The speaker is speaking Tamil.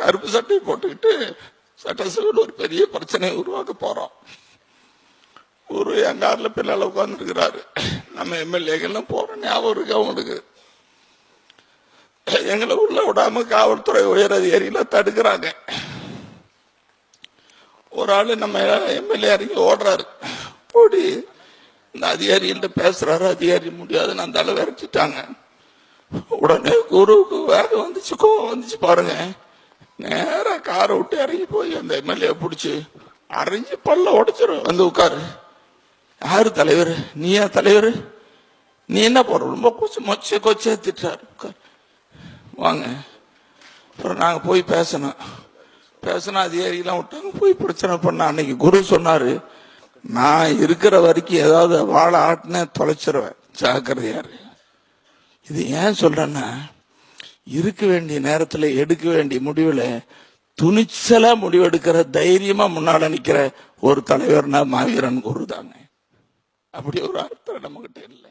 கருப்பு சட்டை போட்டுக்கிட்டு சட்டசபையில் ஒரு பெரிய பிரச்சனையை உருவாக்க போறோம். என் கார்ல பின்னால உட்கார்ந்து இருக்கிறாரு. நம்ம எம்எல்ஏக்கெல்லாம் போற ஞாபகம் இருக்கு அவங்களுக்கு. எங்களை உள்ள விடாம காவல்துறை உயர் அதிகாரிகளை தடுக்கிறாங்க. ஒரு ஆளு நம்ம எம்எல்ஏ இறங்கி ஓடுறாரு. ஓடி இந்த அதிகாரிகிட்ட பேசுறாரு. அதிகாரி முடியாதுன்னு அந்த அளவு விரட்டிட்டாங்க. உடனே குருவுக்கு வேகம் வந்துச்சு, கோவம் வந்துச்சு பாருங்க. நேரா காரை விட்டு இறங்கி போய் அந்த எம்எல்ஏ பிடிச்சி அரைஞ்சு பல்ல உடைச்சிரும். வந்து உட்காரு. யாரு தலைவர்? நீயா தலைவர்? நீ என்ன போற? ரொம்ப கொச்சை திட்டாரு. வாங்க. அப்புறம் நாங்க போய் பேசணும் அதிகாரிலாம் விட்டாங்க. போய் பிரச்சனை பண்ண. அன்னைக்கு குரு சொன்னாரு, நான் இருக்கிற வரைக்கும் ஏதாவது வாழை ஆட்டின தொலைச்சிருவேன், ஜாக்கிரதையாரு. இது ஏன் சொல்றேன்னா, இருக்க வேண்டிய நேரத்துல எடுக்க வேண்டிய முடிவுல துணிச்சலா முடிவெடுக்கிற தைரியமா முன்னால நிக்கிற ஒரு தலைவர்னா மாவீரன் குரு தாங்க. அப்படி ஒரு அர்த்தம் நம்ம கிட்ட இல்லை.